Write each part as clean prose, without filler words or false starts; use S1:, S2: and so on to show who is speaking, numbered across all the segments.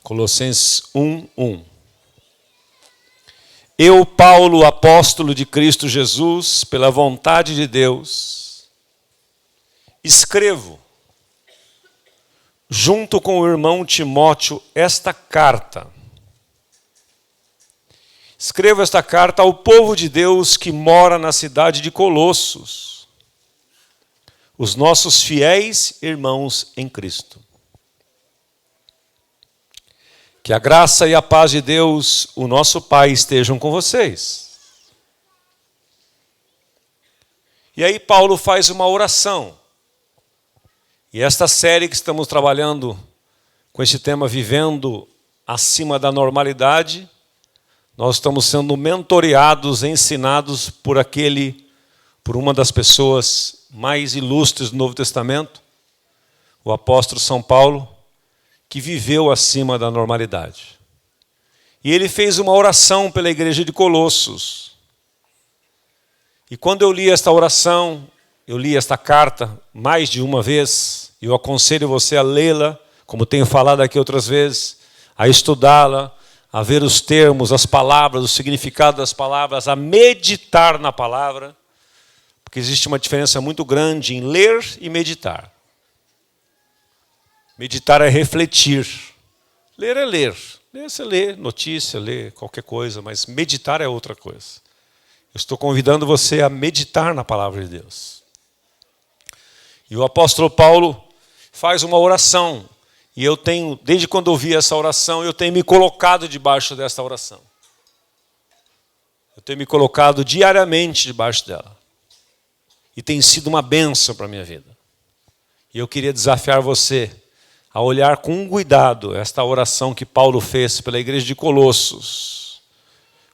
S1: Colossenses 1:1. Eu, Paulo, apóstolo de Cristo Jesus, pela vontade de Deus, escrevo, junto com o irmão Timóteo, esta carta. Escrevo esta carta ao povo de Deus que mora na cidade de Colossos, os nossos fiéis irmãos em Cristo. Que a graça e a paz de Deus, o nosso Pai, estejam com vocês. E aí Paulo faz uma oração. E esta série que estamos trabalhando com esse tema, Vivendo Acima da Normalidade, nós estamos sendo mentoreados, ensinados por uma das pessoas mais ilustres do Novo Testamento, o apóstolo São Paulo, que viveu acima da normalidade. E ele fez uma oração pela igreja de Colossos. E quando eu li esta oração, eu li esta carta mais de uma vez, e eu aconselho você a lê-la, como tenho falado aqui outras vezes, a estudá-la, a ver os termos, as palavras, o significado das palavras, a meditar na palavra, porque existe uma diferença muito grande em ler e meditar. Meditar é refletir. Ler é ler. Ler você lê notícia, lê qualquer coisa, mas meditar é outra coisa. Eu estou convidando você a meditar na palavra de Deus. E o apóstolo Paulo faz uma oração. E eu tenho, desde quando eu vi essa oração, eu tenho me colocado debaixo dessa oração. Eu tenho me colocado diariamente debaixo dela. E tem sido uma bênção para a minha vida. E eu queria desafiar você a olhar com cuidado esta oração que Paulo fez pela igreja de Colossos.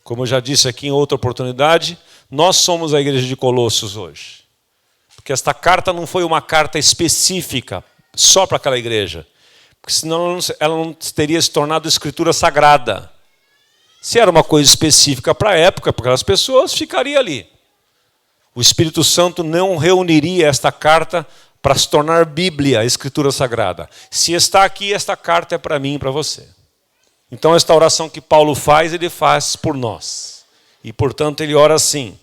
S1: Como eu já disse aqui em outra oportunidade, nós somos a igreja de Colossos hoje. Porque esta carta não foi uma carta específica só para aquela igreja. Porque senão ela não teria se tornado escritura sagrada. Se era uma coisa específica para a época, para aquelas pessoas, ficaria ali. O Espírito Santo não reuniria esta carta para se tornar Bíblia, a Escritura Sagrada. Se está aqui, esta carta é para mim e para você. Então, esta oração que Paulo faz, ele faz por nós. E, portanto, ele ora assim: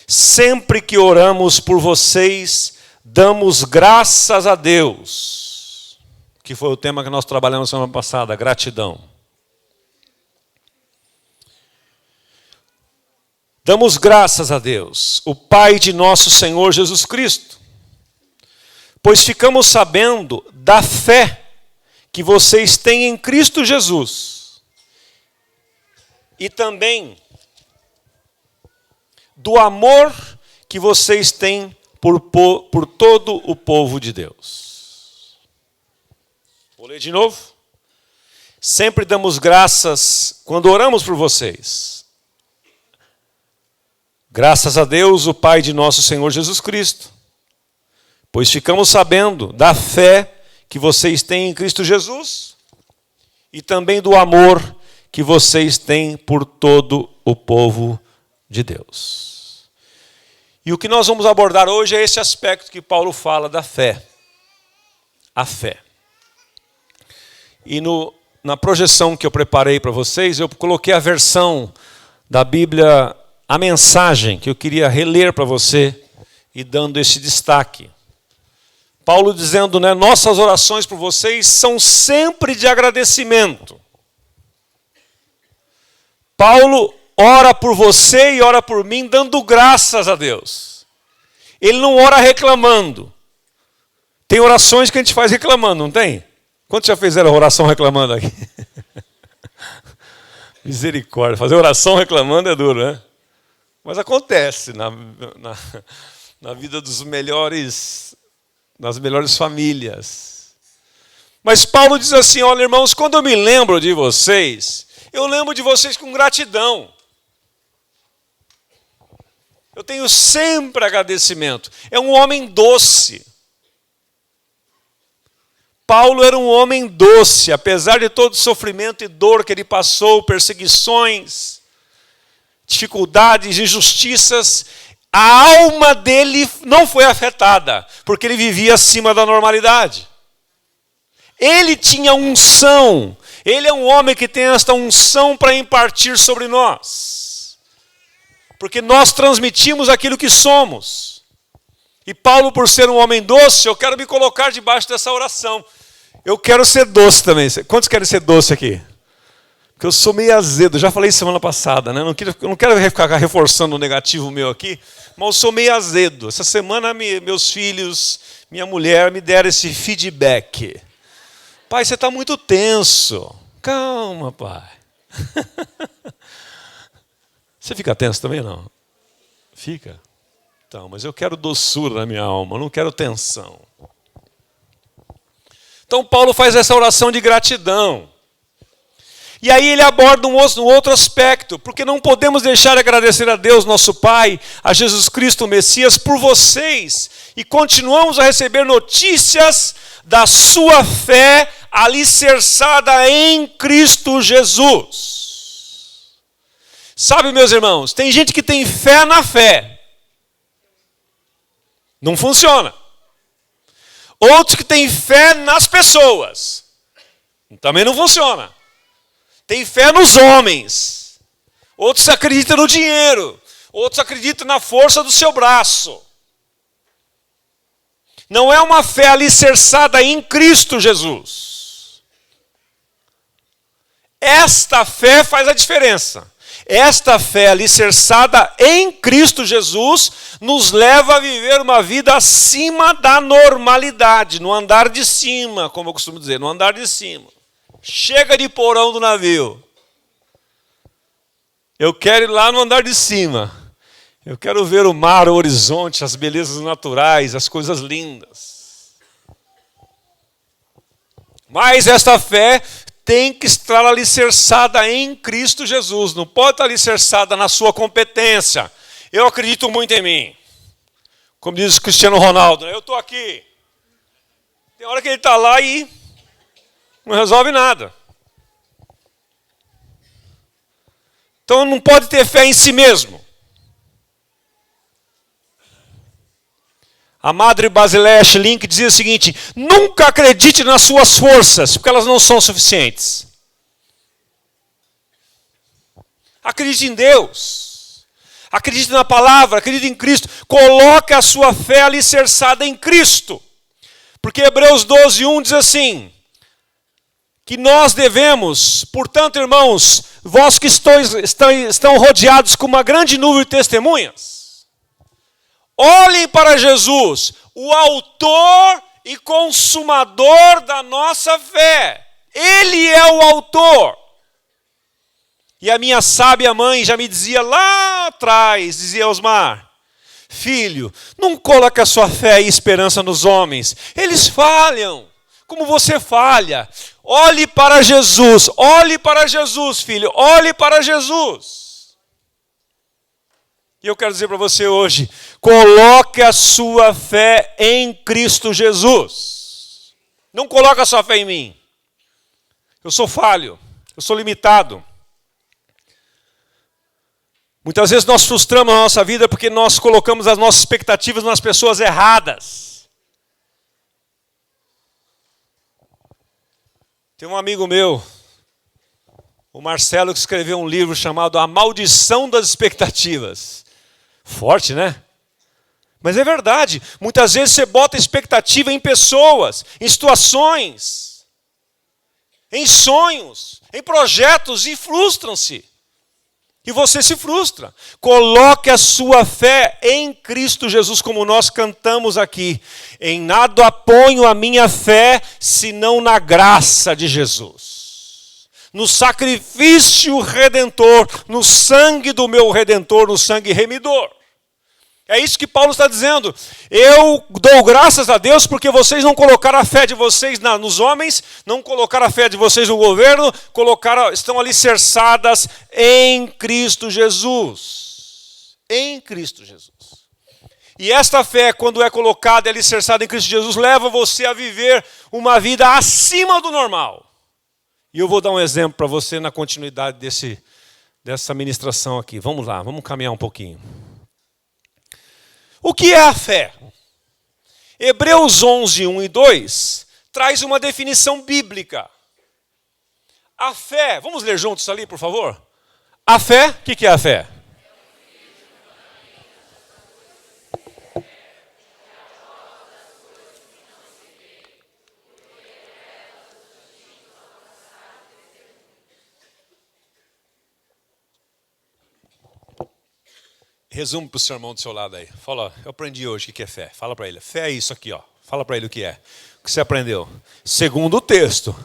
S1: sempre que oramos por vocês, damos graças a Deus. Que foi o tema que nós trabalhamos semana passada, gratidão. Damos graças a Deus, o Pai de nosso Senhor Jesus Cristo, pois ficamos sabendo da fé que vocês têm em Cristo Jesus e também do amor que vocês têm por todo o povo de Deus. Vou ler de novo. Sempre damos graças quando oramos por vocês. Graças a Deus, o Pai de nosso Senhor Jesus Cristo, pois ficamos sabendo da fé que vocês têm em Cristo Jesus e também do amor que vocês têm por todo o povo de Deus. E o que nós vamos abordar hoje é esse aspecto que Paulo fala da fé. A fé. E na projeção que eu preparei para vocês, eu coloquei a versão da Bíblia, a mensagem que eu queria reler para você e dando esse destaque. Paulo dizendo, nossas orações por vocês são sempre de agradecimento. Paulo ora por você e ora por mim dando graças a Deus. Ele não ora reclamando. Tem orações que a gente faz reclamando, não tem? Quantos já fizeram oração reclamando aqui? Misericórdia, fazer oração reclamando é duro, né? Mas acontece na vida dos melhores, nas melhores famílias. Mas Paulo diz assim, olha irmãos, quando eu me lembro de vocês, eu lembro de vocês com gratidão. Eu tenho sempre agradecimento. É um homem doce. Paulo era um homem doce, apesar de todo o sofrimento e dor que ele passou, perseguições, dificuldades, injustiças, a alma dele não foi afetada, porque ele vivia acima da normalidade. Ele tinha unção, Ele é um homem que tem esta unção para impartir sobre nós. Porque nós transmitimos aquilo que somos. E Paulo, por ser um homem doce, eu quero me colocar debaixo dessa oração. Eu quero ser doce também. Quantos querem ser doce aqui? Porque eu sou meio azedo. Já falei semana passada, né? Eu não quero ficar reforçando o negativo meu aqui, mas eu sou meio azedo. Essa semana meus filhos, minha mulher me deram esse feedback. Pai, você está muito tenso. Calma, pai. Você fica tenso também, não? Fica? Então, mas eu quero doçura na minha alma, eu não quero tensão. Então Paulo faz essa oração de gratidão. E aí ele aborda um outro aspecto, porque não podemos deixar de agradecer a Deus, nosso Pai, a Jesus Cristo, o Messias, por vocês, e continuamos a receber notícias da sua fé alicerçada em Cristo Jesus. Sabe, meus irmãos, tem gente que tem fé na fé. Não funciona. Outros que têm fé nas pessoas. Também não funciona. Tem fé nos homens. Outros acreditam no dinheiro. Outros acreditam na força do seu braço. Não é uma fé alicerçada em Cristo Jesus. Esta fé faz a diferença. Esta fé alicerçada em Cristo Jesus nos leva a viver uma vida acima da normalidade, no andar de cima, como eu costumo dizer, no andar de cima. Chega de porão do navio. Eu quero ir lá no andar de cima. Eu quero ver o mar, o horizonte, as belezas naturais, as coisas lindas. Mas esta fé tem que estar alicerçada em Cristo Jesus. Não pode estar alicerçada na sua competência. Eu acredito muito em mim. Como diz o Cristiano Ronaldo, eu estou aqui. Tem hora que ele está lá e não resolve nada. Então não pode ter fé em si mesmo. A Madre Basileia Schlink dizia o seguinte: nunca acredite nas suas forças, porque elas não são suficientes. Acredite em Deus. Acredite na palavra, acredite em Cristo. Coloque a sua fé alicerçada em Cristo. Porque Hebreus 12:1 diz assim: que nós devemos, portanto, irmãos, vós que estão rodeados com uma grande nuvem de testemunhas, olhem para Jesus, o autor e consumador da nossa fé. Ele é o autor. E a minha sábia mãe já me dizia lá atrás, dizia Osmar: filho, não coloque a sua fé e esperança nos homens. Eles falham, como você falha. Olhe para Jesus, filho, olhe para Jesus. E eu quero dizer para você hoje, coloque a sua fé em Cristo Jesus. Não coloque a sua fé em mim. Eu sou falho, eu sou limitado. Muitas vezes nós frustramos a nossa vida porque nós colocamos as nossas expectativas nas pessoas erradas. Tem um amigo meu, o Marcelo, que escreveu um livro chamado A Maldição das Expectativas. Forte, né? Mas é verdade. Muitas vezes você bota expectativa em pessoas, em situações, em sonhos, em projetos e frustram-se. E você se frustra. Coloque a sua fé em Cristo Jesus, como nós cantamos aqui. Em nada aponho a minha fé, senão na graça de Jesus. No sacrifício redentor, no sangue do meu redentor, no sangue remidor. É isso que Paulo está dizendo. Eu dou graças a Deus porque vocês não colocaram a fé de vocês nos homens, não colocaram a fé de vocês no governo, estão alicerçadas em Cristo Jesus. Em Cristo Jesus. E esta fé, quando é colocada e alicerçada em Cristo Jesus, leva você a viver uma vida acima do normal. E eu vou dar um exemplo para você na continuidade dessa ministração aqui. Vamos lá, vamos caminhar um pouquinho. O que é a fé? Hebreus 11, 1 e 2 traz uma definição bíblica. A fé, vamos ler juntos ali, por favor? A fé, o que é a fé? Resume para o seu irmão do seu lado aí. Fala, eu aprendi hoje o que é fé. Fala para ele. Fé é isso aqui, ó. Fala para ele o que é. O que você aprendeu? Segundo o texto.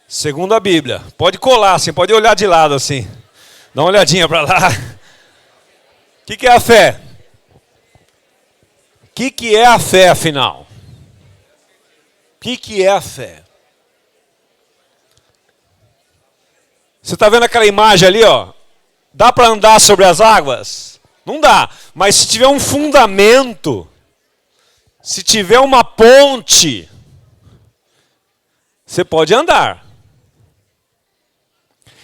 S1: Segundo a Bíblia. Pode colar assim, pode olhar de lado assim. Dá uma olhadinha para lá. O que é a fé? O que é a fé, afinal? O que é a fé? Você está vendo aquela imagem ali, ó? Dá para andar sobre as águas? Não dá. Mas se tiver um fundamento, se tiver uma ponte, você pode andar.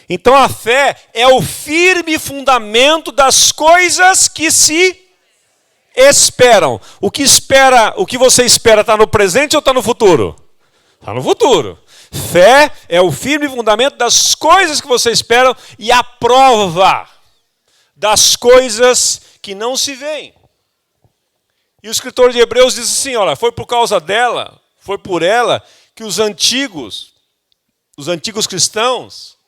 S1: Então a fé é o firme fundamento das coisas que se esperam. O que você espera está no presente ou está no futuro? Está no futuro. Fé é o firme fundamento das coisas que você espera e a prova das coisas que não se veem. E o escritor de Hebreus diz assim, olha, foi por causa dela, foi por ela que os antigos cristãos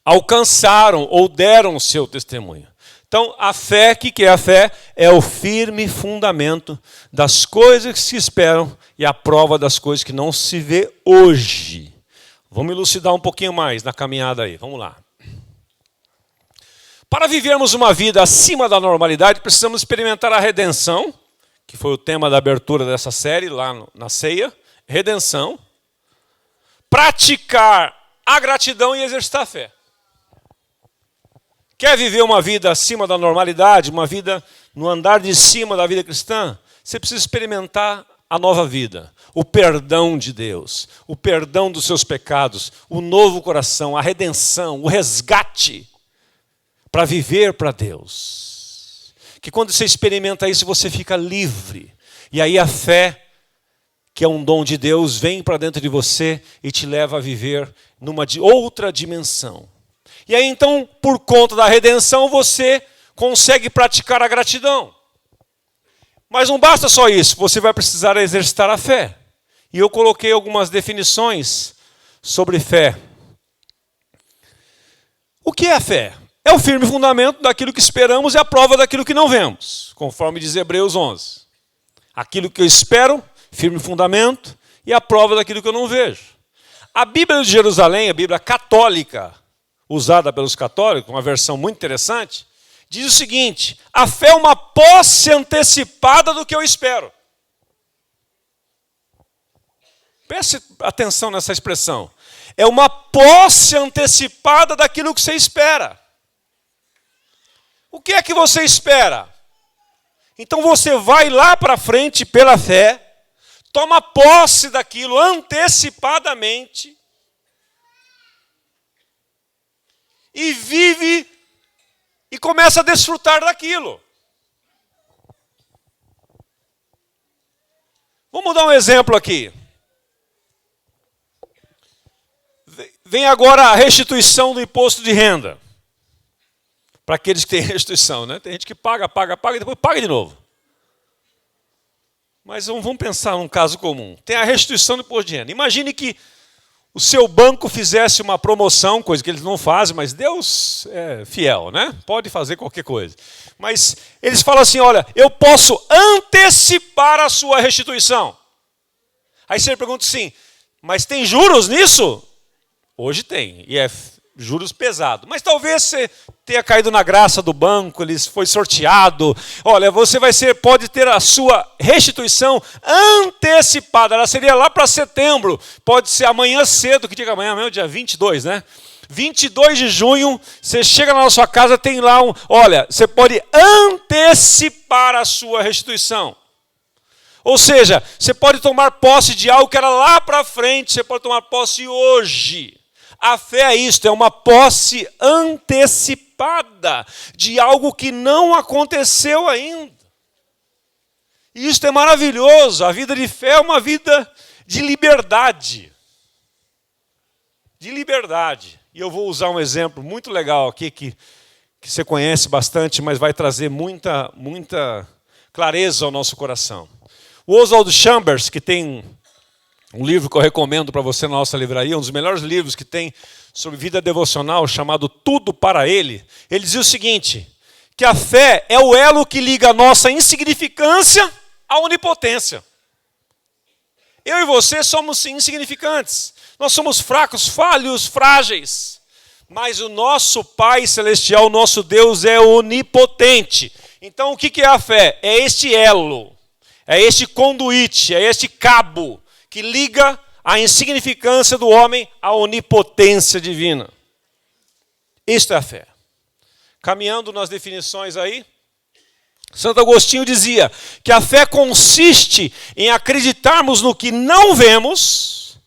S1: alcançaram ou deram o seu testemunho. Então, a fé, o que é a fé? É o firme fundamento das coisas que se esperam e a prova das coisas que não se vê hoje. Vamos elucidar um pouquinho mais na caminhada aí. Vamos lá. Para vivermos uma vida acima da normalidade, precisamos experimentar a redenção, que foi o tema da abertura dessa série, lá na ceia. Redenção. Praticar a gratidão e exercitar a fé. Quer viver uma vida acima da normalidade, uma vida no andar de cima da vida cristã? Você precisa experimentar a nova vida, o perdão de Deus, o perdão dos seus pecados, o novo coração, a redenção, o resgate para viver para Deus. Que quando você experimenta isso, você fica livre. E aí a fé, que é um dom de Deus, vem para dentro de você e te leva a viver numa outra dimensão. E aí então, por conta da redenção, você consegue praticar a gratidão. Mas não basta só isso, você vai precisar exercitar a fé. E eu coloquei algumas definições sobre fé. O que é a fé? É o firme fundamento daquilo que esperamos e a prova daquilo que não vemos, conforme diz Hebreus 11. Aquilo que eu espero, firme fundamento, e a prova daquilo que eu não vejo. A Bíblia de Jerusalém, a Bíblia católica, usada pelos católicos, uma versão muito interessante, diz o seguinte: a fé é uma posse antecipada do que eu espero. Preste atenção nessa expressão. É uma posse antecipada daquilo que você espera. O que é que você espera? Então você vai lá para frente pela fé, toma posse daquilo antecipadamente e vive e começa a desfrutar daquilo. Vamos dar um exemplo aqui. Vem agora a restituição do imposto de renda. Para aqueles que têm restituição, né? Tem gente que paga e depois paga de novo. Mas vamos pensar num caso comum. Tem a restituição do imposto de renda. Imagine que o seu banco fizesse uma promoção, coisa que eles não fazem, mas Deus é fiel, né? Pode fazer qualquer coisa. Mas eles falam assim, olha, eu posso antecipar a sua restituição. Aí você pergunta assim, mas tem juros nisso? Hoje tem, e é juros pesados. Mas talvez você tenha caído na graça do banco, ele foi sorteado. Olha, você pode ter a sua restituição antecipada. Ela seria lá para setembro. Pode ser amanhã cedo, que dia que é amanhã mesmo? Dia 22, né? 22 de junho, você chega na sua casa, tem lá olha, você pode antecipar a sua restituição. Ou seja, você pode tomar posse de algo que era lá para frente, você pode tomar posse hoje. A fé é isto, é uma posse antecipada de algo que não aconteceu ainda. E isto é maravilhoso, a vida de fé é uma vida de liberdade. de liberdade. E eu vou usar um exemplo muito legal aqui, que você conhece bastante, mas vai trazer muita clareza ao nosso coração. O Oswald Chambers, que tem um livro que eu recomendo para você na nossa livraria, um dos melhores livros que tem sobre vida devocional, chamado Tudo para Ele, ele dizia o seguinte, que a fé é o elo que liga a nossa insignificância à onipotência. Eu e você somos insignificantes. Nós somos fracos, falhos, frágeis. Mas o nosso Pai Celestial, o nosso Deus é onipotente. Então o que é a fé? É este elo, é este conduíte, é este cabo que liga a insignificância do homem à onipotência divina. Isto é a fé. Caminhando nas definições aí, Santo Agostinho dizia que a fé consiste em acreditarmos no que não vemos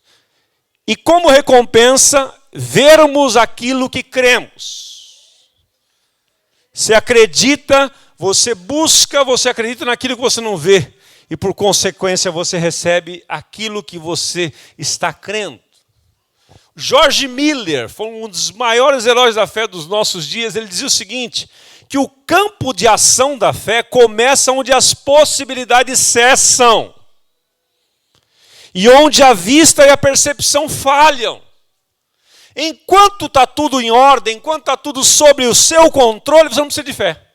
S1: e, como recompensa, vermos aquilo que cremos. Você acredita, você busca, você acredita naquilo que você não vê e, por consequência, você recebe aquilo que você está crendo. George Miller foi um dos maiores heróis da fé dos nossos dias. Ele dizia o seguinte, que o campo de ação da fé começa onde as possibilidades cessam e onde a vista e a percepção falham. Enquanto está tudo em ordem, enquanto está tudo sob o seu controle, você não precisa de fé.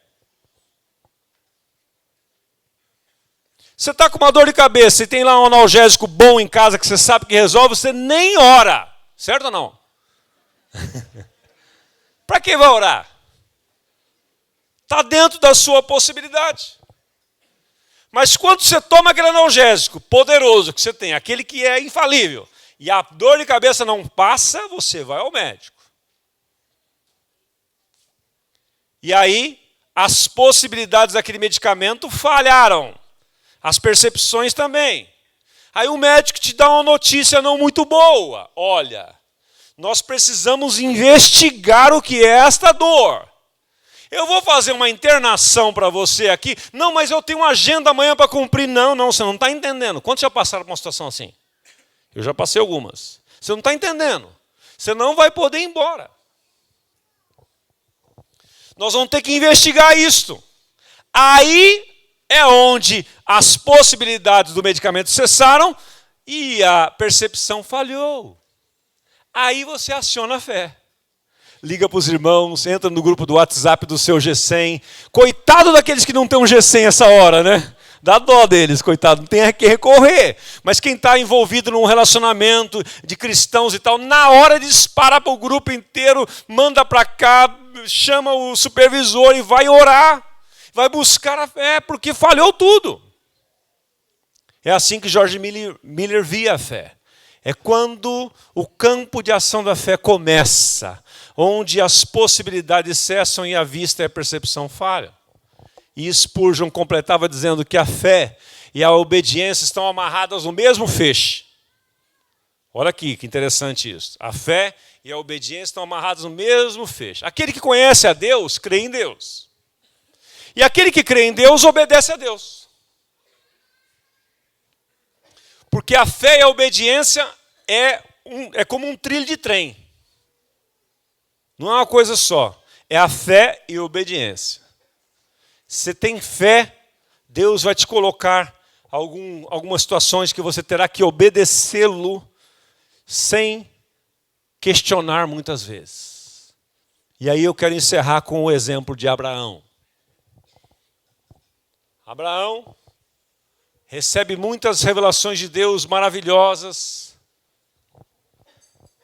S1: Você está com uma dor de cabeça e tem lá um analgésico bom em casa que você sabe que resolve, você nem ora. Certo ou não? Para que vai orar? Está dentro da sua possibilidade. Mas quando você toma aquele analgésico poderoso que você tem, aquele que é infalível, e a dor de cabeça não passa, você vai ao médico. E aí, as possibilidades daquele medicamento falharam. As percepções também. Aí o médico te dá uma notícia não muito boa. Olha, nós precisamos investigar o que é esta dor. Eu vou fazer uma internação para você aqui. Não, mas eu tenho uma agenda amanhã para cumprir. Não, você não está entendendo. Quantos já passaram por uma situação assim? Eu já passei algumas. Você não está entendendo. Você não vai poder ir embora. Nós vamos ter que investigar isto. Aí é onde as possibilidades do medicamento cessaram e a percepção falhou. Aí você aciona a fé. Liga para os irmãos, entra no grupo do WhatsApp do seu G100. Coitado daqueles que não têm um G100 essa hora, né? Dá dó deles, coitado, não tem a que recorrer. Mas quem está envolvido num relacionamento de cristãos e tal, na hora dispara para o grupo inteiro, manda para cá, chama o supervisor e vai orar. Vai buscar a fé, porque falhou tudo. É assim que George Miller via a fé. É quando o campo de ação da fé começa, onde as possibilidades cessam e a vista e a percepção falham. E Spurgeon completava dizendo que a fé e a obediência estão amarradas no mesmo feixe. Olha aqui, que interessante isso. A fé e a obediência estão amarradas no mesmo feixe. Aquele que conhece a Deus, crê em Deus. E aquele que crê em Deus, obedece a Deus. Porque a fé e a obediência é como um trilho de trem. Não é uma coisa só. É a fé e a obediência. Se você tem fé, Deus vai te colocar algumas situações que você terá que obedecê-lo sem questionar muitas vezes. E aí eu quero encerrar com o exemplo de Abraão. Abraão recebe muitas revelações de Deus maravilhosas.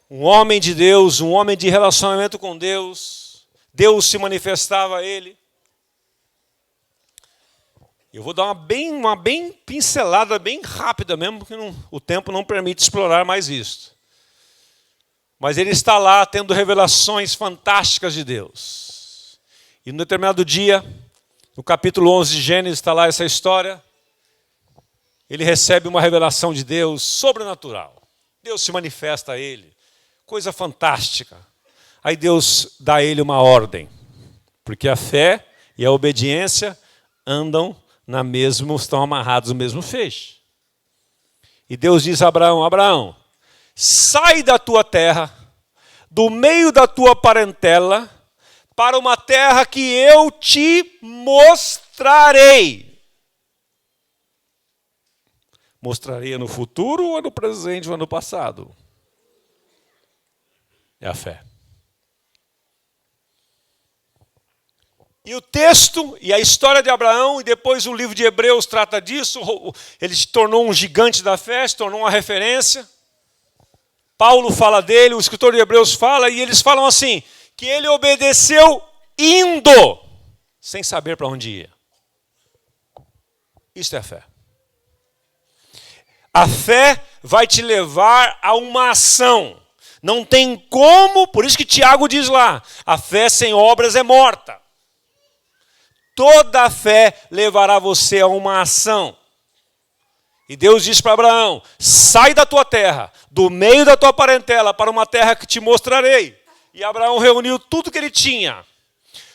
S1: Um homem de Deus, um homem de relacionamento com Deus. Deus se manifestava a ele. Eu vou dar uma bem pincelada, bem rápida mesmo, porque o tempo não permite explorar mais isso. Mas ele está lá tendo revelações fantásticas de Deus. E num determinado dia, no capítulo 11 de Gênesis, está lá essa história. Ele recebe uma revelação de Deus sobrenatural. Deus se manifesta a ele. Coisa fantástica. Aí Deus dá a ele uma ordem. Porque a fé e a obediência estão amarrados no mesmo feixe. E Deus diz a Abraão, Abraão, sai da tua terra, do meio da tua parentela, para uma terra que eu te mostrarei. Mostrarei no futuro, ou no presente, ou no passado? É a fé. E o texto, e a história de Abraão, e depois o livro de Hebreus trata disso. Ele se tornou um gigante da fé, se tornou uma referência. Paulo fala dele, o escritor de Hebreus fala, e eles falam assim, que ele obedeceu indo, sem saber para onde ia. Isso é a fé. A fé vai te levar a uma ação. Não tem como, por isso que Tiago diz lá, a fé sem obras é morta. Toda a fé levará você a uma ação. E Deus disse para Abraão, sai da tua terra, do meio da tua parentela, para uma terra que te mostrarei. E Abraão reuniu tudo que ele tinha.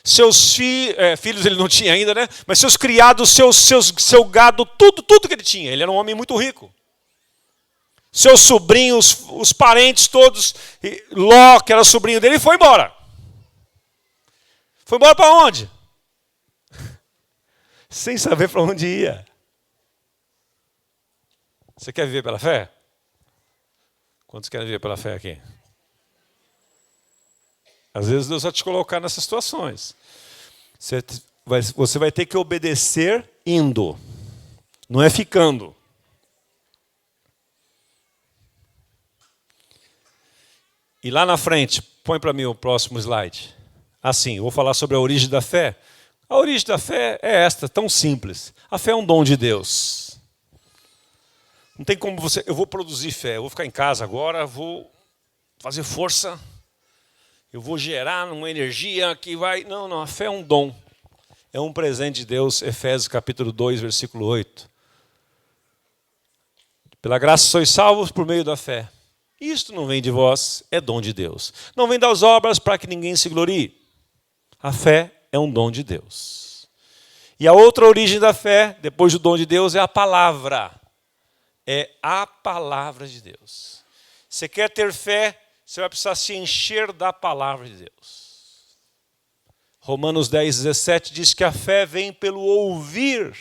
S1: Seus filhos ele não tinha ainda, né? Mas seus criados, seu gado, tudo que ele tinha. Ele era um homem muito rico. Seus sobrinhos, os parentes todos, Ló, que era sobrinho dele, foi embora. Foi embora para onde? Sem saber para onde ia. Você quer viver pela fé? Quantos querem viver pela fé aqui? Às vezes Deus vai te colocar nessas situações. Você vai ter que obedecer indo. Não é ficando. E lá na frente, põe para mim o próximo slide. Assim, eu vou falar sobre a origem da fé. A origem da fé é esta, tão simples. A fé é um dom de Deus. Não tem como eu vou produzir fé, eu vou ficar em casa agora, vou fazer força, eu vou gerar uma energia que vai... Não, a fé é um dom. É um presente de Deus, Efésios capítulo 2, versículo 8. Pela graça sois salvos por meio da fé. Isto não vem de vós, é dom de Deus. Não vem das obras para que ninguém se glorie. A fé é um dom de Deus. E a outra origem da fé, depois do dom de Deus, é a palavra. É a palavra de Deus. Você quer ter fé, você vai precisar se encher da palavra de Deus. Romanos 10, 17 diz que a fé vem pelo ouvir.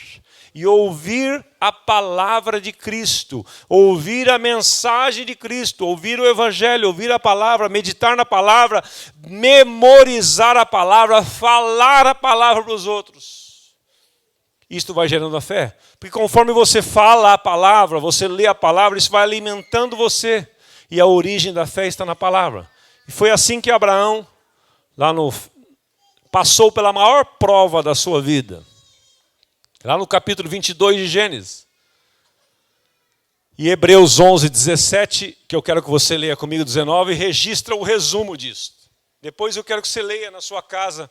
S1: E ouvir a palavra de Cristo. Ouvir a mensagem de Cristo. Ouvir o evangelho, ouvir a palavra, meditar na palavra, memorizar a palavra, falar a palavra para os outros. Isto vai gerando a fé. Porque conforme você fala a palavra, você lê a palavra, isso vai alimentando você. E a origem da fé está na palavra. E foi assim que Abraão passou pela maior prova da sua vida. Lá no capítulo 22 de Gênesis. E Hebreus 11, 17, que eu quero que você leia comigo, 19, registra o resumo disso. Depois eu quero que você leia na sua casa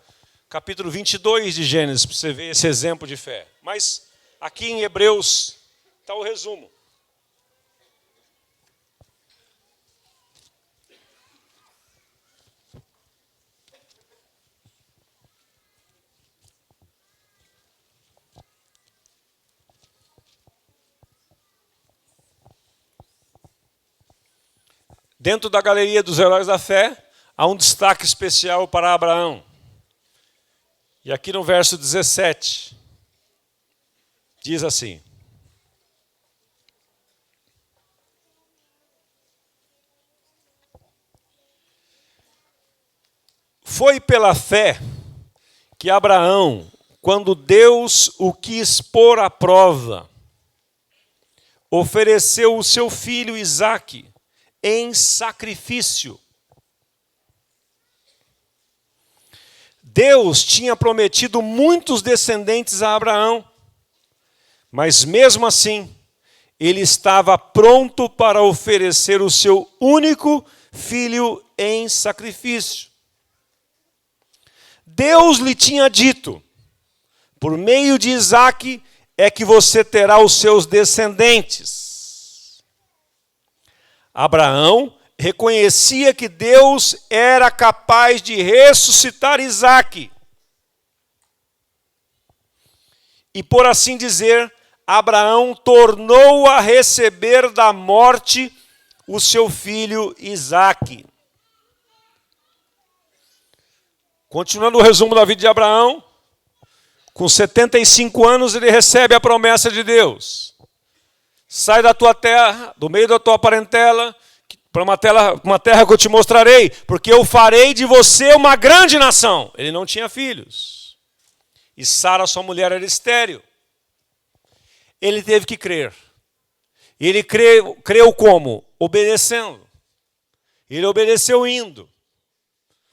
S1: capítulo 22 de Gênesis, para você ver esse exemplo de fé. Mas aqui em Hebreus está o resumo. Dentro da galeria dos heróis da fé, há um destaque especial para Abraão. E aqui no verso 17, diz assim: foi pela fé que Abraão, quando Deus o quis pôr à prova, ofereceu o seu filho Isaque em sacrifício. Deus tinha prometido muitos descendentes a Abraão, mas mesmo assim, ele estava pronto para oferecer o seu único filho em sacrifício. Deus lhe tinha dito, por meio de Isaque é que você terá os seus descendentes. Abraão reconhecia que Deus era capaz de ressuscitar Isaque. E por assim dizer, Abraão tornou a receber da morte o seu filho Isaque. Continuando o resumo da vida de Abraão, com 75 anos ele recebe a promessa de Deus. Sai da tua terra, do meio da tua parentela, para uma terra que eu te mostrarei, porque eu farei de você uma grande nação. Ele não tinha filhos. E Sara, sua mulher, era estéril. Ele teve que crer. E ele creu como? Obedecendo. Ele obedeceu indo.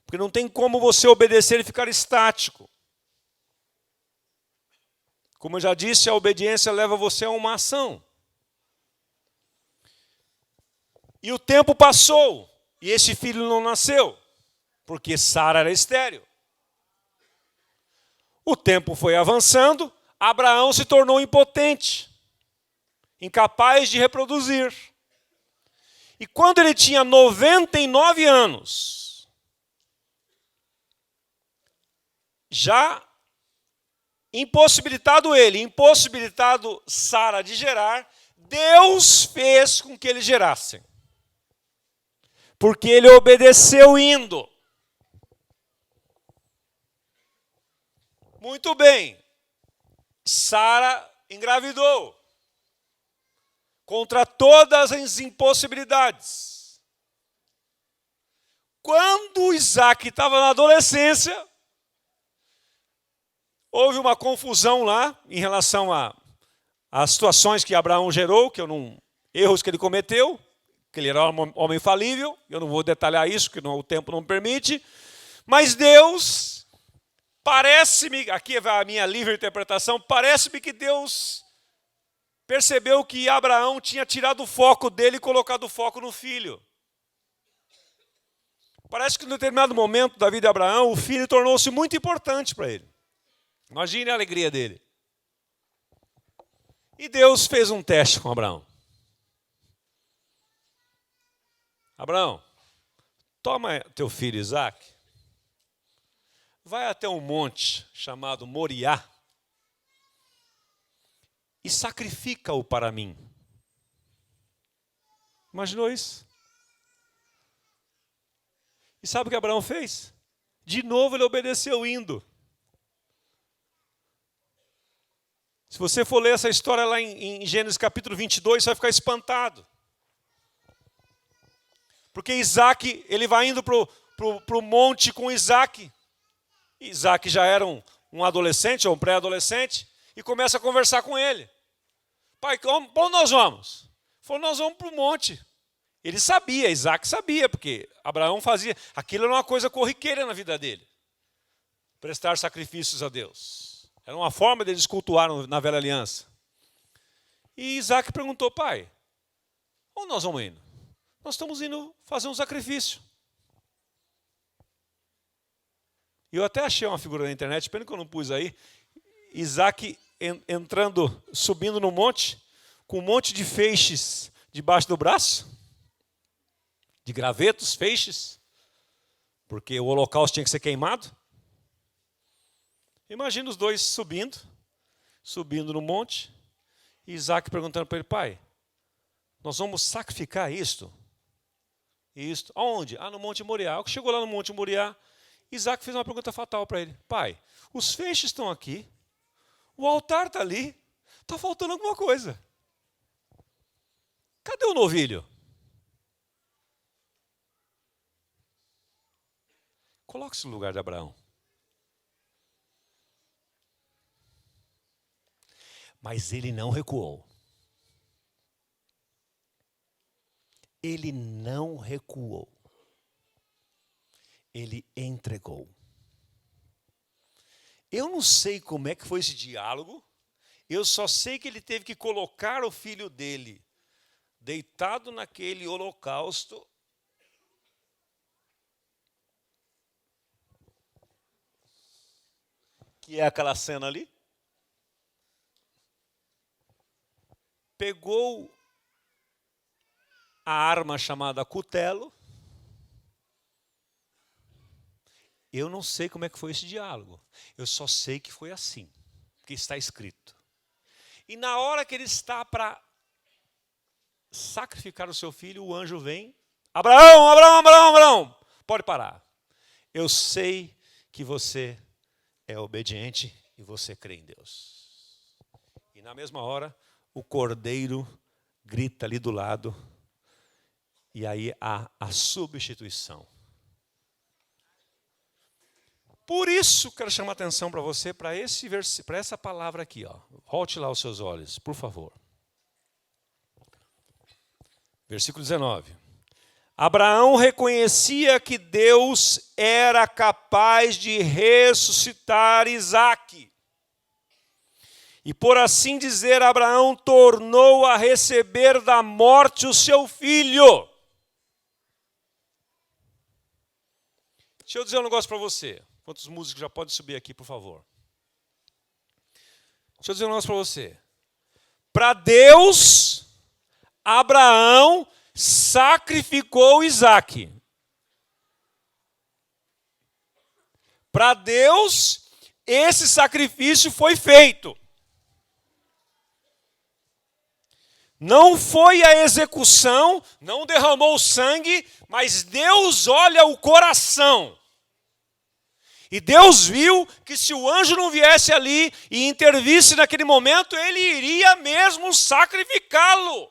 S1: Porque não tem como você obedecer e ficar estático. Como eu já disse, a obediência leva você a uma ação. E o tempo passou, e esse filho não nasceu, porque Sara era estéril. O tempo foi avançando, Abraão se tornou impotente, incapaz de reproduzir. E quando ele tinha 99 anos, já impossibilitado Sara de gerar, Deus fez com que eles gerassem. Porque ele obedeceu indo. Muito bem. Sara engravidou. Contra todas as impossibilidades. Quando Isaac estava na adolescência, houve uma confusão lá em relação às situações que Abraão gerou, erros que ele cometeu, que ele era um homem falível. Eu não vou detalhar isso, porque o tempo não permite. Mas Deus, parece-me, aqui vai a minha livre interpretação, parece-me que Deus percebeu que Abraão tinha tirado o foco dele e colocado o foco no filho. Parece que em determinado momento da vida de Abraão, o filho tornou-se muito importante para ele. Imagine a alegria dele. E Deus fez um teste com Abraão. Abraão, toma teu filho Isaac, vai até um monte chamado Moriá e sacrifica-o para mim. Imaginou isso? E sabe o que Abraão fez? De novo ele obedeceu indo. Se você for ler essa história lá em Gênesis capítulo 22, você vai ficar espantado. Porque Isaac, ele vai indo para o monte com Isaac. Isaac já era um adolescente, ou um pré-adolescente, e começa a conversar com ele. Pai, para onde nós vamos? Ele falou, nós vamos para o monte. Ele sabia, Isaac sabia, porque Abraão fazia. Aquilo era uma coisa corriqueira na vida dele. Prestar sacrifícios a Deus. Era uma forma deles cultuar na velha aliança. E Isaac perguntou, pai, onde nós vamos indo? Nós estamos indo fazer um sacrifício. E eu até achei uma figura na internet, pena que eu não pus aí. Isaac entrando, subindo no monte, com um monte de feixes debaixo do braço. De gravetos, feixes. Porque o holocausto tinha que ser queimado. Imagina os dois subindo no monte. E Isaac perguntando para ele, pai, nós vamos sacrificar isto? Isto. Aonde? No Monte Moriá. Chegou lá no Monte Moriá, Isaac fez uma pergunta fatal para ele. Pai, os feixes estão aqui, o altar está ali, está faltando alguma coisa. Cadê o novilho? Coloque-se no lugar de Abraão. Mas ele não recuou. Ele não recuou. Ele entregou. Eu não sei como é que foi esse diálogo. Eu só sei que ele teve que colocar o filho dele deitado naquele holocausto. Que é aquela cena ali. Pegou a arma chamada cutelo. Eu não sei como é que foi esse diálogo. Eu só sei que foi assim, que está escrito. E na hora que ele está para sacrificar o seu filho, o anjo vem. Abraão, Abraão, Abraão, Abraão. Pode parar. Eu sei que você é obediente e você crê em Deus. E na mesma hora, o cordeiro grita ali do lado, e aí há a substituição. Por isso, quero chamar a atenção para você, para essa palavra aqui. Ó. Volte lá os seus olhos, por favor. Versículo 19. Abraão reconhecia que Deus era capaz de ressuscitar Isaque. E por assim dizer, Abraão tornou a receber da morte o seu filho. Deixa eu dizer um negócio para você. Quantos músicos já podem subir aqui, por favor? Deixa eu dizer um negócio para você. Para Deus, Abraão sacrificou Isaque. Para Deus, esse sacrifício foi feito. Não foi a execução, não derramou sangue, mas Deus olha o coração. E Deus viu que se o anjo não viesse ali e intervisse naquele momento, ele iria mesmo sacrificá-lo.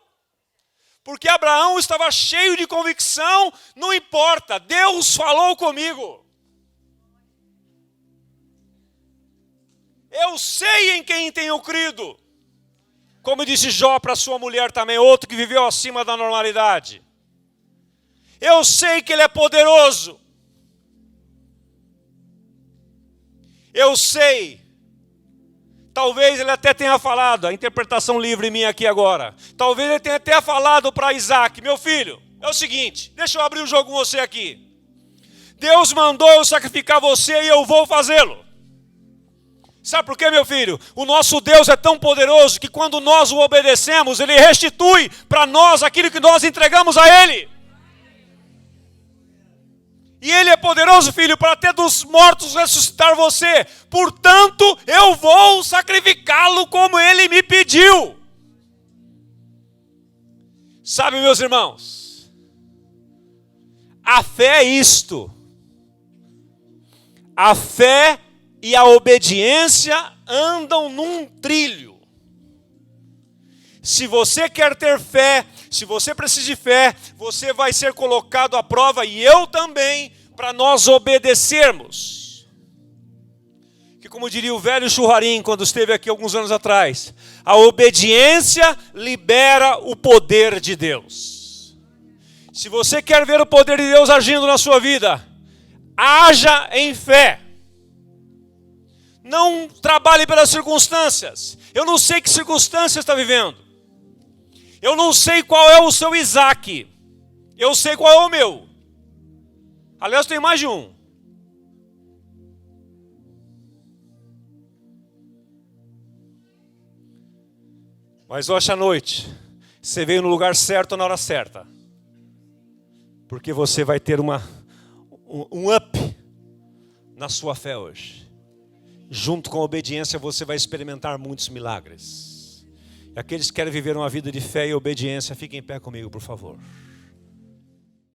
S1: Porque Abraão estava cheio de convicção, não importa, Deus falou comigo. Eu sei em quem tenho crido. Como disse Jó para sua mulher também, outro que viveu acima da normalidade. Eu sei que ele é poderoso. Eu sei, talvez ele até tenha falado, a interpretação livre minha aqui agora, talvez ele tenha até falado para Isaque, meu filho, é o seguinte, deixa eu abrir o jogo com você aqui. Deus mandou eu sacrificar você e eu vou fazê-lo. Sabe por quê, meu filho? O nosso Deus é tão poderoso que quando nós o obedecemos, Ele restitui para nós aquilo que nós entregamos a Ele. E Ele é poderoso, filho, para até dos mortos ressuscitar você. Portanto, eu vou sacrificá-lo como Ele me pediu. Sabe, meus irmãos, a fé é isto. A fé e a obediência andam num trilho. Se você quer ter fé, se você precisa de fé, você vai ser colocado à prova, e eu também, para nós obedecermos. Que como diria o velho Churrarim, quando esteve aqui alguns anos atrás, a obediência libera o poder de Deus. Se você quer ver o poder de Deus agindo na sua vida, haja em fé. Não trabalhe pelas circunstâncias. Eu não sei que circunstância está vivendo. Eu não sei qual é o seu Isaque. Eu sei qual é o meu. Aliás, tem mais de um. Mas hoje à noite, você veio no lugar certo na hora certa. Porque você vai ter um up na sua fé hoje. Junto com a obediência, você vai experimentar muitos milagres. E aqueles que querem viver uma vida de fé e obediência, fiquem em pé comigo, por favor.